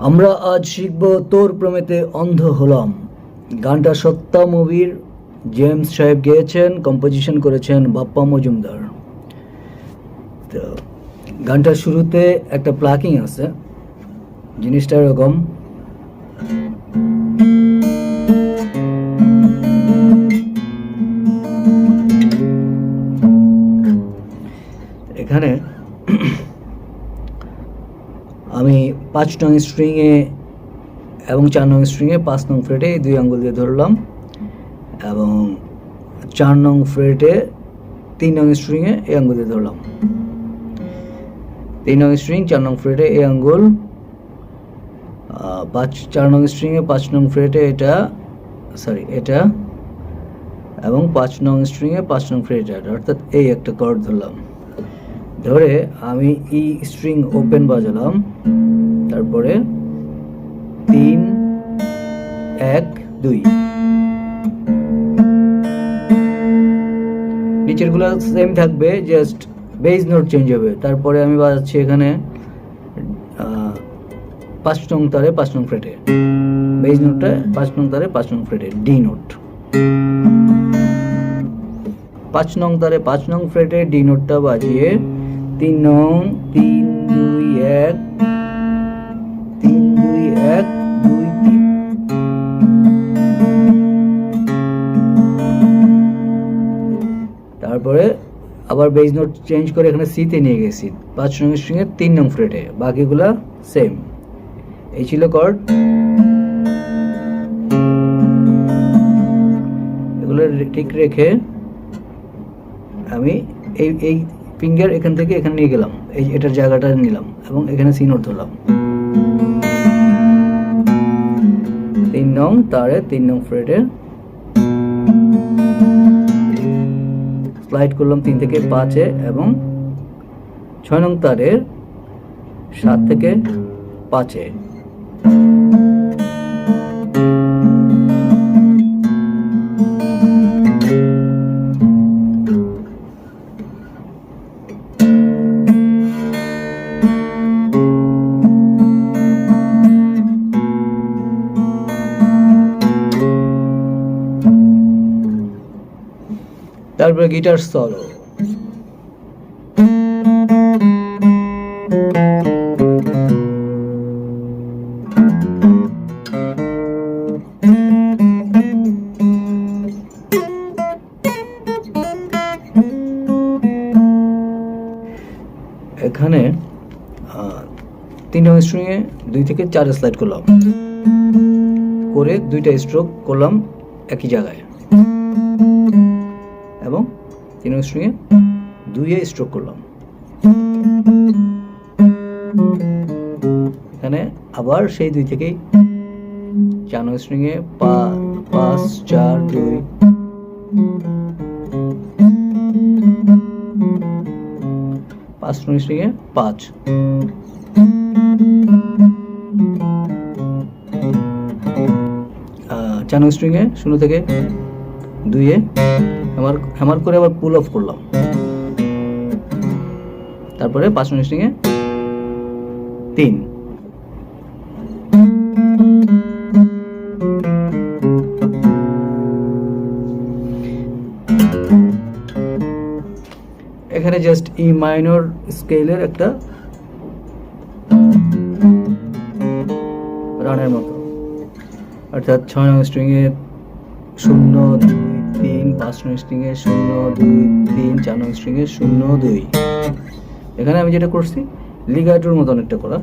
আমরা আজ শিখব তোর প্রেমেতে অন্ধ হলাম। গানটা সত্তা মুভির জেমস সাহেব গেয়েছেন, কম্পোজিশন করেছেন বাপ্পা মজুমদার। তো গানটার শুরুতে একটা প্লাকিং আছে, জিনিসটা এরকম। এখানে আমি 5 নং স্ট্রিংয়ে এবং 4 নং স্ট্রিংয়ে 5 নং ফ্রেটে 2 আঙ্গুল দিয়ে ধরলাম, এবং 4 নং ফ্রেটে 3 নং স্ট্রিংয়ে এই আঙ্গুল দিয়ে ধরলাম। 3 নং স্ট্রিং 4 নং ফ্রেটে এই আঙ্গুল, 4 নং স্ট্রিংয়ে 5 নং ফ্রেটে এটা এবং 5 নং স্ট্রিংয়ে 5 নং ফ্রেটে এটা, অর্থাৎ এই একটা কর্ড ধরলাম। ধরে আমি ই স্ট্রিং ওপেন বাজালাম, তারপরে 3 1 2, নিচের গুলো সেম থাকবে, জাস্ট বেস নোট চেঞ্জ হবে। তারপরে আমি বাজাচ্ছি এখানে 5 নং তারে 5 নং ফ্রেটে, বেস নোটটা 5 নং তারে 5 নং ফ্রেটে ডি নোট। 5 নং তারে 5 নং ফ্রেটে ডি নোটটা বাজিয়ে 3 নং 3 2 1 3 2 1 2 3। তারপরে আবার বেস নোট চেঞ্জ করে এখানে সি তে নিয়ে গেছি 5 নং স্ট্রিং এর 3 নং ফ্রেটে, বাকিগুলা সেম। এই ছিল কর্ড। এগুলো ঠিক রেখে আমি এই ফিঙ্গার এখান থেকে এখানে নিয়ে গেলাম, এটার জায়গাটা নিলাম এবং এখানে সি নোট ধরলাম। 3 নং তারে 3 নং ফ্রেটে স্লাইড করলাম 3 থেকে 5-এ, এবং 6 নং তারের 7 থেকে 5-এ। তারপরে গিটার সলো। এখানে 3 নং স্ট্রিংয়ে 2 থেকে 4 স্লাইড করলাম, করে 2টা স্ট্রোক করলাম একই জায়গায়, এবং 3 নং স্ট্রিংয়ে 2-এ স্ট্রোক করলাম। এখানে আবার সেই 2 থেকেই 4 নং স্ট্রিংয়ে 5 4 2, 5 নং স্ট্রিংয়ে 5, 4 নং স্ট্রিংয়ে 0 থেকে 2-এ হ্যামার করে আবার পুল অফ করলাম। তারপরে 5 নং স্ট্রিংয়ে 3, এখানে জাস্ট ই মাইনর স্কেলের একটা রানের মতো, অর্থাৎ 6 নং স্ট্রিংয়ে 0 2 3, 5 নং স্ট্রিংয়ে 0 2 3, 4 নং স্ট্রিংয়ে 0 2। এখানে আমি যেটা করছি লিগাটোর মতো অনেকটা করা,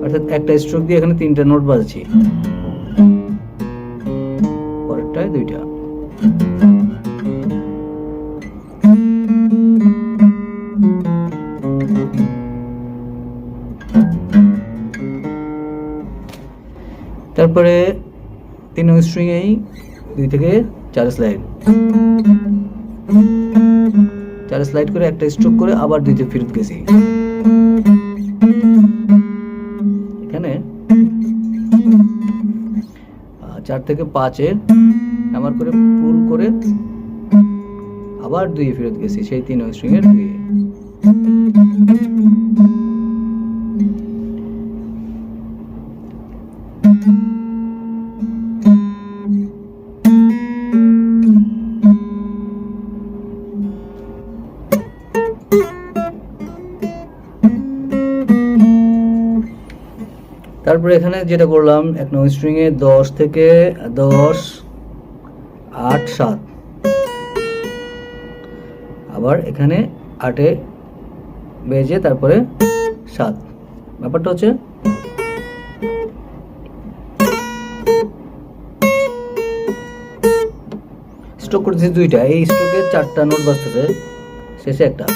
অর্থাৎ একটা স্ট্রোক দিয়ে এখানে 3টা নোট বাজছি, পরেরটায় 2টা। তারপরে 3 নং স্ট্রিংয়েই 2 থেকে 4 স্লাইড, 4 স্লাইড করে একটা স্ট্রোক করে আবার 2তে ফেরত গেছি। এখানে 4 থেকে 5-এ আমার করে পুল করে আবার 2-এ ফেরত গেছি, সেই 3 নং স্ট্রিং এর 2-এ। তারপরে এখানে যেটা করলাম 1 নং স্ট্রিং এ 10 থেকে 10 8 7, আবার এখানে 8 এ বেজে তারপরে 7। ব্যাপারটা হচ্ছে স্ট্রোক করতেছি দুইটা, এই স্ট্রোকে 4টা নোট বাজতেছে, শেষে একটা।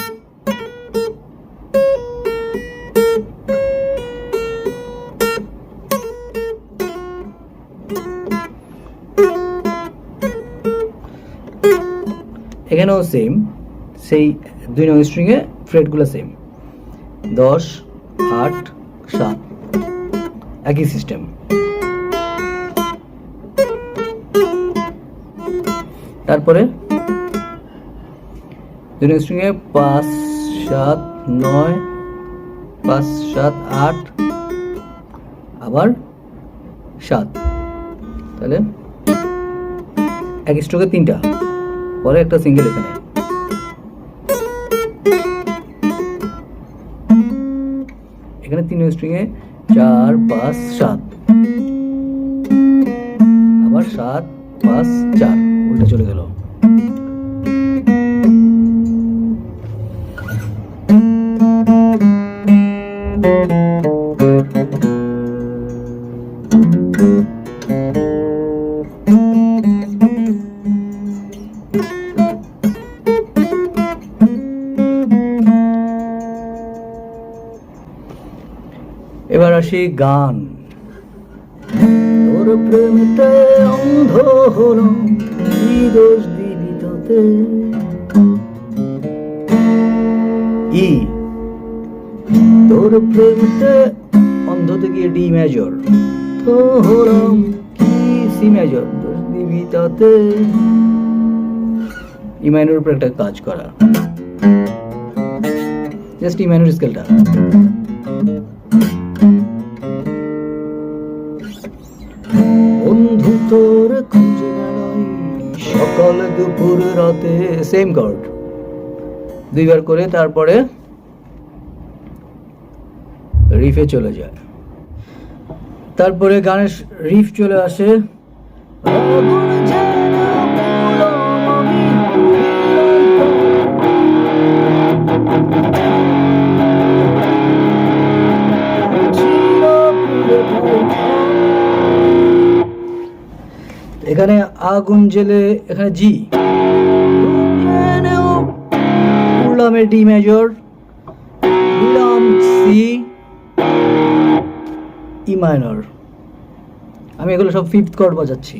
এখানেও সেম, সেই 2 নং স্ট্রিং এ ফ্রেটগুলো সেম, 10 8 7, একই সিস্টেম। তারপরে 2 নং স্ট্রিং এ 5 7 9, 5 7 8, আবার 7, তাহলে এক স্ট্রোকে 3টা, পরে একটা সিঙ্গেল এখানে। এখানে 3 নং স্ট্রিং এ 4 5 7, আবার 7 5 4, উল্টা চলে গেল। এবার আসি গান। তোর প্রেমতে অন্ধ হলাম, কি দোষ দিবি তাতে। ই, তোর প্রেমতে অন্ধতে গিয়ে ডি মেজর, তো হলাম কি সি মেজর, দোষ দিবি তাতে। ই মাইনর উপর একটা কাজ করা, জাস্ট ই মাইনর স্কেলটা। বন্ধু তোর খুঁজে বেড়াই সকাল দুপুর রাতে, সেম কর্ড, দুইবার করে তারপরে রিফে চলে যায়। তারপরে গানের রিফ চলে আসে, এখানে আগুন জেলে, এখানে জি, উড়লামের ডি মেজর, উড়লাম সি, ই মাইনর। আমি এগুলো সব 5th কর্ড বাজাচ্ছি।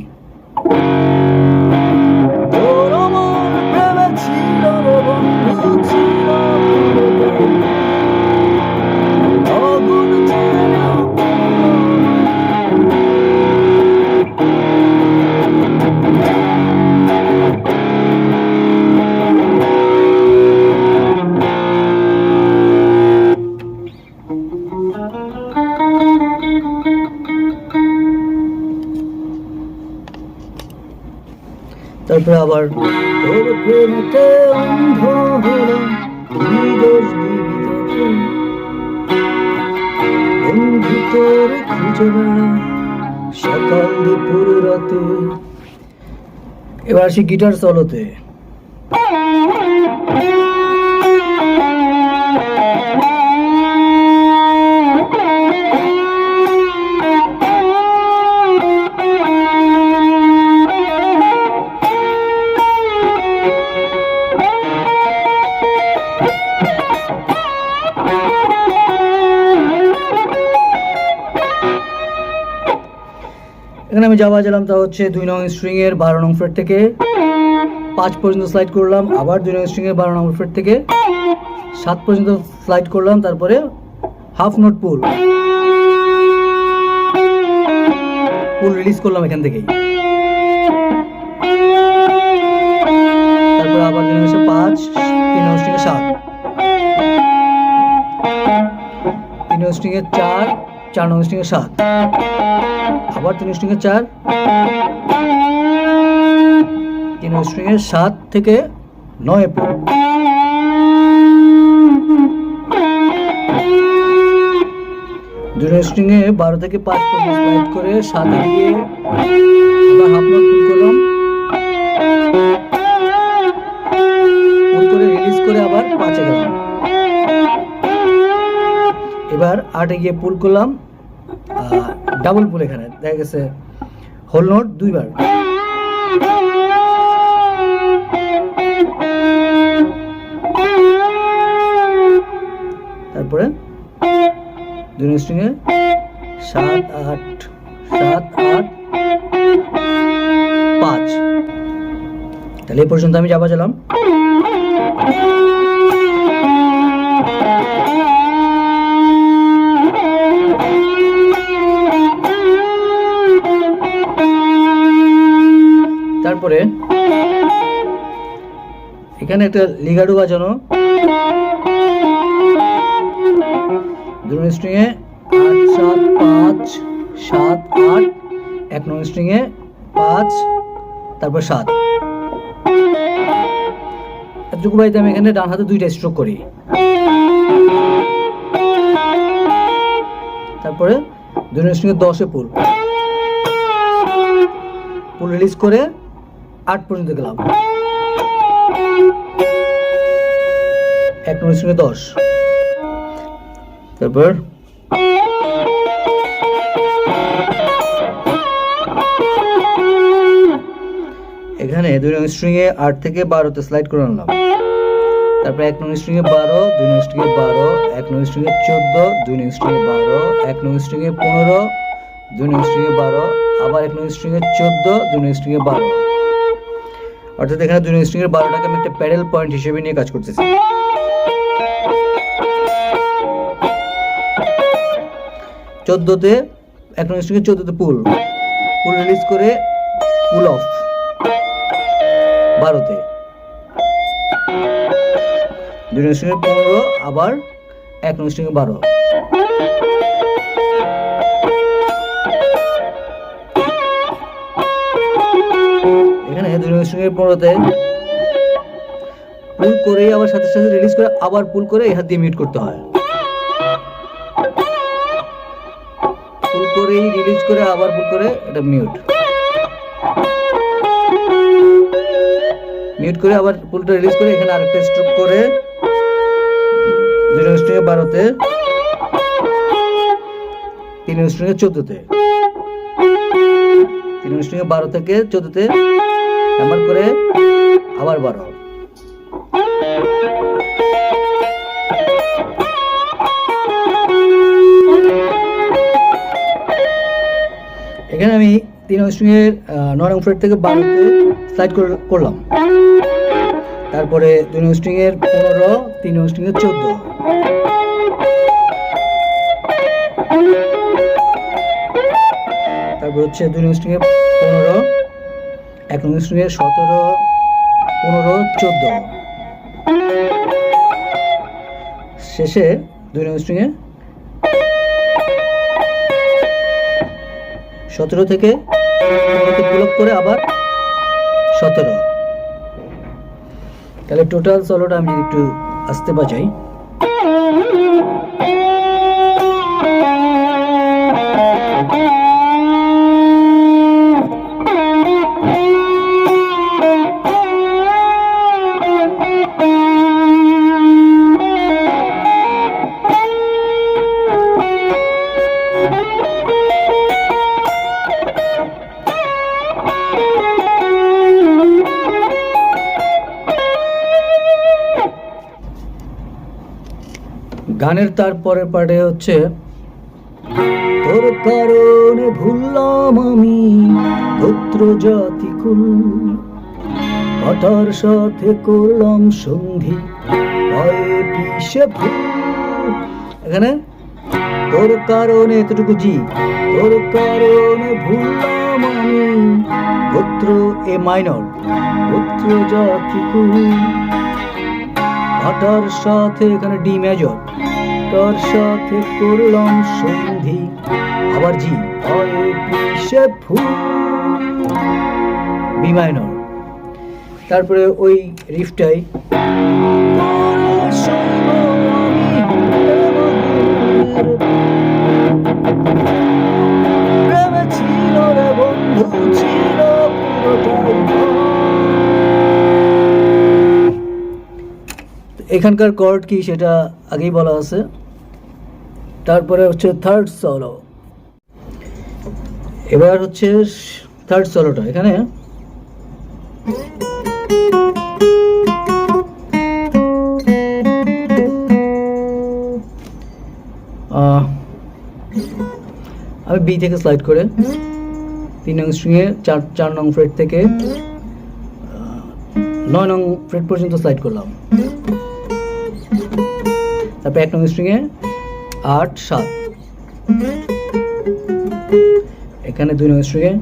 তারপরে আবার তোর প্রেমেতে অন্ধ হলাম, কি দোষ দিবি তাতে। বন্ধু তোর খুঁজে বেড়াই সকাল দুপুর রাতে। এবার আসি গিটার সলোতে। এখানে আমি যা বাজালাম তা হচ্ছে 2 নং স্ট্রিং এর 12 নং ফ্রেট থেকে 5 পর্যন্ত স্লাইড করলাম, আবার 2 নং স্ট্রিং এর 12 নং ফ্রেট থেকে 7 পর্যন্ত স্লাইড করলাম, তারপরে হাফ নোট পুল রিলিজ করলাম এখান থেকেই। তারপর আবার 2 নং 5, 3 নং স্ট্রিং এ 7, 3 নং স্ট্রিং এ 4, 4 নং স্ট্রিং এ 7, আবার 3 স্ট্রিং এ 4, 3 স্ট্রিং এর 7 থেকে 9 পুল, দুটো স্ট্রিং এ 12 থেকে 5 পর্যন্ত স্লাইড করে 7 এ গিয়ে আবার হাফ নোট পুল করলাম, পুল করে রিলিজ করে আবার 5 এ গেলাম। এবার 8 এ গিয়ে পুল করলাম, ডাবল পুল। এখানে দেখা গেছে হোল নোট 2 বার, তারপরে দুই স্ট্রিং এ 7 8 7 8 5। তাহলে এই পর্যন্ত আমি যা বাজালাম। তারপরে এখানে একটা লিগাডো বাজানো, দুই স্ট্রিং এ 8 7 5 7 8, 1 নং স্ট্রিং এ 5 তারপর 7। এতটুকু বাইতে আমি এখানে ডান হাতে 2টা স্ট্রোক করি। তারপরে দুই নং স্ট্রিং এ 10 এ পুল রিলিজ করে 8 পর্যন্ত গেলাম। 1 নং স্ট্রিং এ 10, তারপর এখানে 2 নং স্ট্রিং এ 8 থেকে 12 তে স্লাইড করে আনলাম। তারপর 1 নং স্ট্রিং এ 12, 2 নং স্ট্রিং এ 12, 1 নং স্ট্রিং এ 14, 2 নং স্ট্রিং এ 12, 1 নং স্ট্রিং এ 15, 2 নং স্ট্রিং এ 12, আবার 1 নং স্ট্রিং এ 14, 2 নং স্ট্রিং এ 12। অর্থাৎ এখানে 2 নং স্ট্রিং এর 12টাকে আমি একটা প্যাডেল পয়েন্ট হিসেবে নিয়ে কাজ করতেছি। 14 তে 1 নং স্ট্রিং এ 14 তে পুল রিলিজ করে পুল অফ 12 তে, 2 নং স্ট্রিং এ 15, আবার 1 নং স্ট্রিং এ 12। এখানে 2 নং স্ট্রিং এর 15 তে পুল করে আবার সাথে সাথে রিলিজ করে আবার পুল করে এই হাত দিয়ে মিউট করতে হয়। পুল করে রিলিজ করে আবার পুল করে এটা মিউট করে আবার পুলটা রিলিজ করে এখানে আরেকটা স্ট্রোক করে 2 নং স্ট্রিং এ 12 তে, 3 নং স্ট্রিং এ 14 তে, 3 নং স্ট্রিং এ 12 থেকে 14 তে হ্যামার করে আবার 12। এখানে আমি 3 নং স্ট্রিং এর 9 নং ফ্রেট থেকে 12 তে স্লাইড করলাম। তারপরে 2 নং স্ট্রিং এর 15, 3 নং স্ট্রিং এর 14, তারপর হচ্ছে 2 নং স্ট্রিং এর 15, 1 নং স্ট্রিং এর 17, 15, 14, শেষে 2 নং স্ট্রিং এ 17 থেকে পুল আপ করে আবার 17। তাহলে টোটাল সলোটা আমি একটু আস্তে বাজাই। গানের তারপরের পার্টে হচ্ছে তোর কারণে ভুললাম আমি গোত্র জাতি কুল, কাটার সাথে করলাম সন্ধি পায়ে পিছে ভুল। এখানে তোর কারণে এতটুকু জি, তোর কারণে ভুললাম আমি গোত্র এ মাইনর, গোত্র জাতি কুল, কাটার সাথে এখানে ডি মেজর, তার সাথে করলাম সন্ধি আবার জি, পায়ে পিছে ভুল, বি মাইনর। তারপরে ওই রিফটাই এখানকার কর্ড কি সেটা আগেই বলা আছে। তারপরে হচ্ছে থার্ড সলো। এবার হচ্ছে থার্ড সলোটা, এখানে আমি বি থেকে স্লাইড করে 3 নং স্ট্রিংয়ে 4 নং ফ্রেট থেকে 9 নং ফ্রেট পর্যন্ত স্লাইড করলাম। তারপর 1 নং স্ট্রিংয়ে 8 7, এখানে 2 নং স্ট্রিংয়ে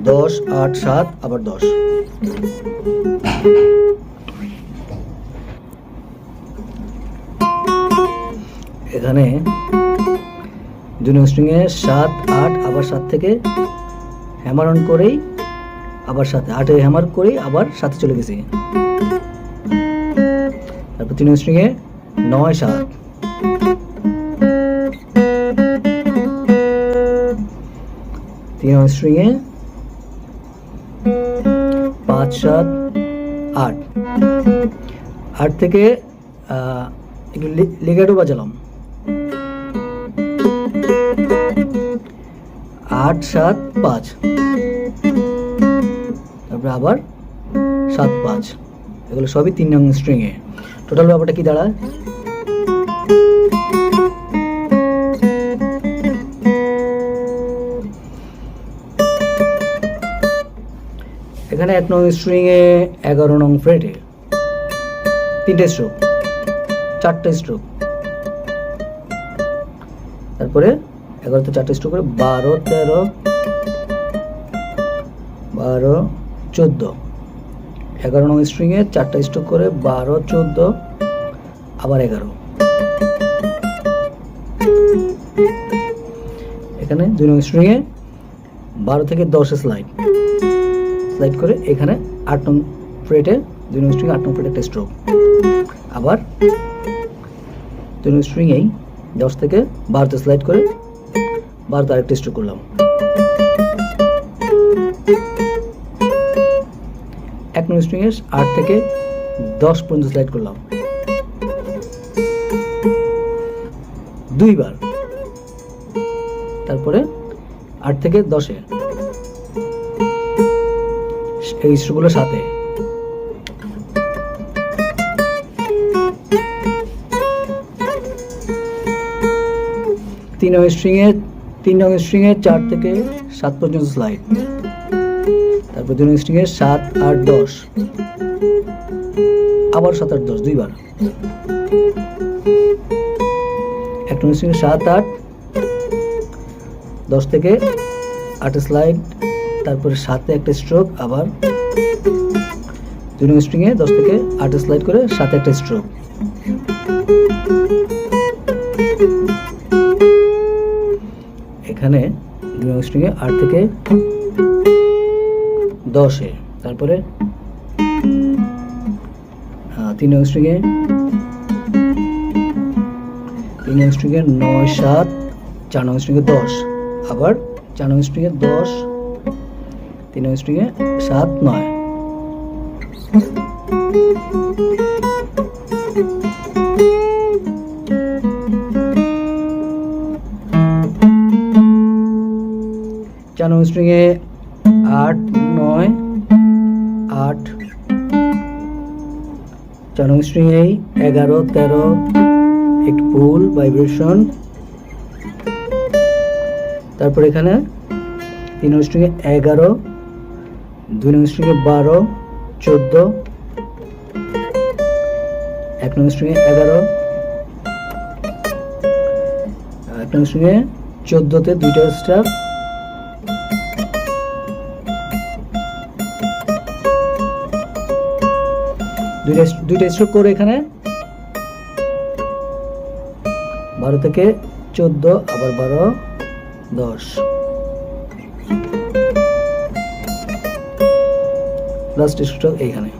10 8 7 আবার 10। এখানে 2 নং স্ট্রিংয়ে 7 8 আবার 7 থেকে হ্যামার অন করেই আবার 7 8 এ হ্যামার করেই আবার 7 চলে গেছি। তারপর 3 নং স্ট্রিংয়ে 9 7, তিন নং স্ট্রিংয়ে 5 7 8, 8 থেকে একটু লেগাটো বাজালাম, 8 7 5, তারপরে আবার 7 5, এগুলো সবই 3 নং স্ট্রিংয়ে। টোটাল ব্যাপারটা কি দাঁড়ায়? এখানে 1 নং স্ট্রিংয়ে 11 নং ফ্রেটে 3টে স্ট্রোক, 4টে স্ট্রোক, তারপরে 11 তে 4টে স্ট্রোক করে 12 13 12 14, 11 নং স্ট্রিংয়ে 4টা স্ট্রোক করে 12 14 আবার 11। এখানে 2 নং স্ট্রিংয়ে 12 থেকে 10 স্লাইড করে এখানে 8 নং ফ্রেটে 2 নং স্ট্রিং 8 নং ফ্রেটে একটা স্ট্রোক, আবার 2 নং স্ট্রিংয়েই 10 থেকে 12 তে স্লাইড করে 12 তে আরেকটা স্ট্রোক করলাম। 1 নং স্ট্রিংয়ে 8 থেকে 10 পর্যন্ত স্লাইড করলাম 2 বার, তারপরে 8 থেকে 10 এ এই স্ট্রোকগুলোর সাথে 3 নং স্ট্রিংয়ে 4 থেকে 7 পর্যন্ত স্লাইড, তারপর 2 নং স্ট্রিংয়ে 7 8 10 আবার 7 8 10 2 বার। 1 নং স্ট্রিংয়ে 7 8 10 থেকে 8 স্লাইড, তারপরে 7 এ একটা স্ট্রোক, আবার 2 নং স্ট্রিংয়ে 10 থেকে 8 স্লাইড করে 7 একটা স্ট্রোক। এখানে 2 নং স্ট্রিংয়ে 8 থেকে 10 এ, তারপরে 3 নং স্ট্রিংয়ে 9 7, 4 নং স্ট্রিংয়ে 10, আবার 4 নং স্ট্রিংয়ে 10, 3 নং স্ট্রিংয়ে 7 9। চার নং স্ট্রিংয়ে 8 9 8, 4 নং স্ট্রিংয়ে 11 13 একটু পুল ভাইব্রেশন, তারপর এখানে 3 নং স্ট্রিংয়ে 11, 2 নং স্ট্রিংয়ে 12 14, 1 নং স্ট্রিংয়ে 11, 1 নং স্ট্রিংয়ে 14 তে 2টা স্টার, দুইটা স্ট্রোক করে এখানে 12 থেকে 14 আবার 12 10 লাস্ট স্ট্রোক এইখানে।